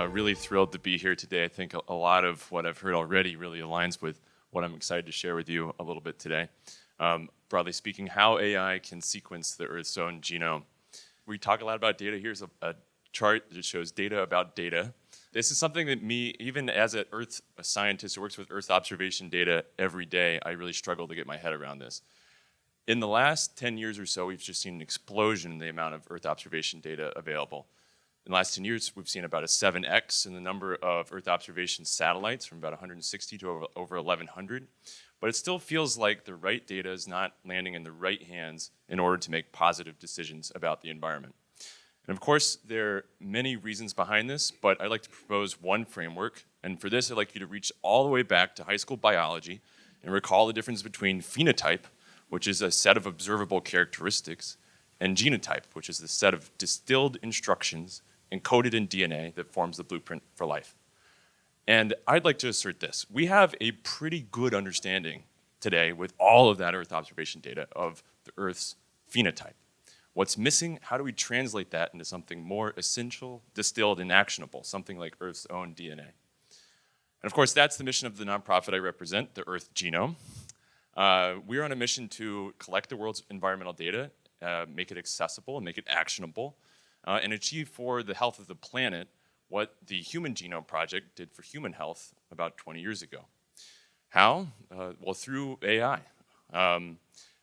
Really thrilled to be here today. I think a lot of what I've heard already really aligns with what I'm excited to share with you a little bit today. Broadly speaking, how AI can sequence the Earth's own genome. We talk a lot about data. Here's a chart that shows data about data. This is something that me, even as a scientist who works with Earth observation data every day, I really struggle to get my head around this. In the last 10 years or so, we've just seen an explosion in the amount of Earth observation data available. In the last 10 years, we've seen about a 7x in the number of Earth observation satellites, from about 160 to over 1,100. But it still feels like the right data is not landing in the right hands in order to make positive decisions about the environment. And of course, there are many reasons behind this, but I'd like to propose one framework. And for this, I'd like you to reach all the way back to high school biology and recall the difference between phenotype, which is a set of observable characteristics, and genotype, which is the set of distilled instructions encoded in DNA that forms the blueprint for life. And I'd like to assert this. We have a pretty good understanding today with all of that Earth observation data of the Earth's phenotype. What's missing? How do we translate that into something more essential, distilled, and actionable, something like Earth's own DNA? And of course, that's the mission of the nonprofit I represent, the Earth Genome. We're on a mission to collect the world's environmental data, make it accessible and make it actionable, and achieve for the health of the planet what the Human Genome Project did for human health about 20 years ago. How? Well, through AI.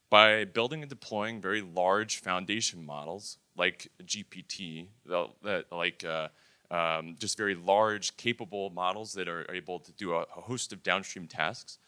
By building and deploying very large foundation models like GPT, just very large, capable models that are able to do a host of downstream tasks,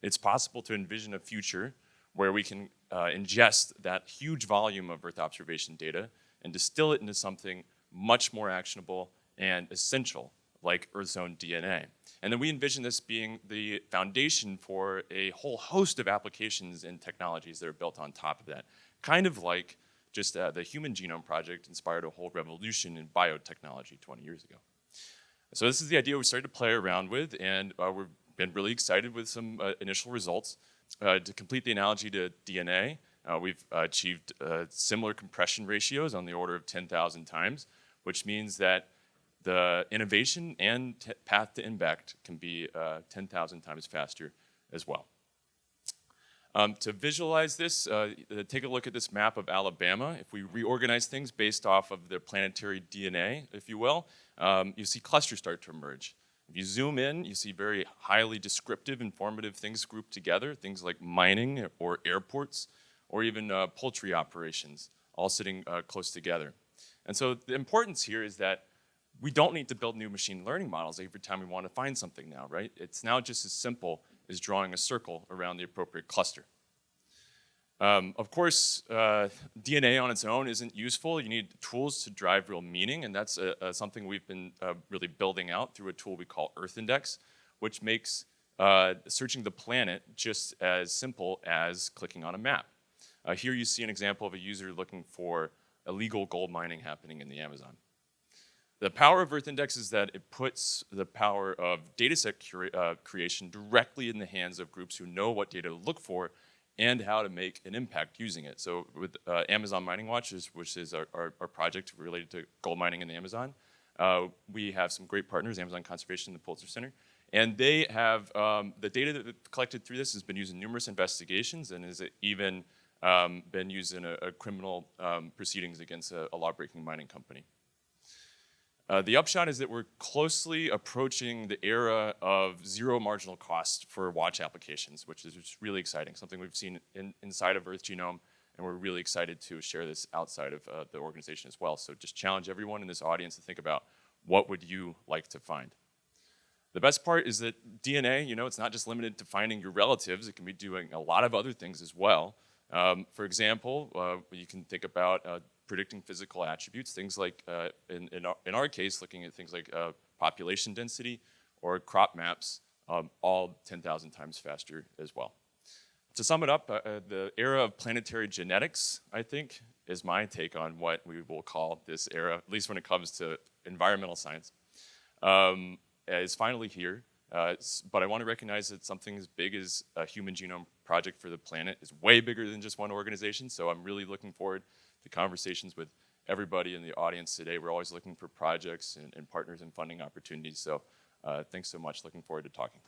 it's possible to envision a future where we can ingest that huge volume of Earth observation data and distill it into something much more actionable and essential, like Earth's own DNA. And then we envision this being the foundation for a whole host of applications and technologies that are built on top of that. Kind of like just the Human Genome Project inspired a whole revolution in biotechnology 20 years ago. So this is the idea we started to play around with, and we've been really excited with some initial results. To complete the analogy to DNA, we've achieved similar compression ratios on the order of 10,000 times, which means that the innovation and path to impact can be 10,000 times faster as well. To visualize this, take a look at this map of Alabama. If we reorganize things based off of the planetary DNA, if you will, you see clusters start to emerge. If you zoom in, you see very highly descriptive, informative things grouped together, things like mining or airports, or even poultry operations, all sitting close together. And so the importance here is that we don't need to build new machine learning models every time we want to find something now, right? It's now just as simple as drawing a circle around the appropriate cluster. Of course, DNA on its own isn't useful. You need tools to drive real meaning, and that's something we've been really building out through a tool we call Earth Index, which makes searching the planet just as simple as clicking on a map. Here you see an example of a user looking for illegal gold mining happening in the Amazon. The power of Earth Index is that it puts the power of dataset creation directly in the hands of groups who know what data to look for and how to make an impact using it. So with Amazon Mining Watch, which is our project related to gold mining in the Amazon, we have some great partners, Amazon Conservation and the Pulitzer Center, and they have, the data that collected through this has been used in numerous investigations and has even been used in a criminal proceedings against a law-breaking mining company. The upshot is that we're closely approaching the era of zero marginal cost for watch applications, which is just really exciting, something we've seen inside of Earth Genome, and we're really excited to share this outside of the organization as well. So just challenge everyone in this audience to think about, what would you like to find? The best part is that DNA, it's not just limited to finding your relatives. It can be doing a lot of other things as well. For example, you can think about predicting physical attributes, things like, in our case, looking at things like population density or crop maps, all 10,000 times faster as well. To sum it up, the era of planetary genetics, I think, is my take on what we will call this era, at least when it comes to environmental science, is finally here. But I want to recognize that something as big as a Human Genome Project for the planet is way bigger than just one organization, so I'm really looking forward to conversations with everybody in the audience today. We're always looking for projects and partners and funding opportunities. So thanks so much. Looking forward to talking.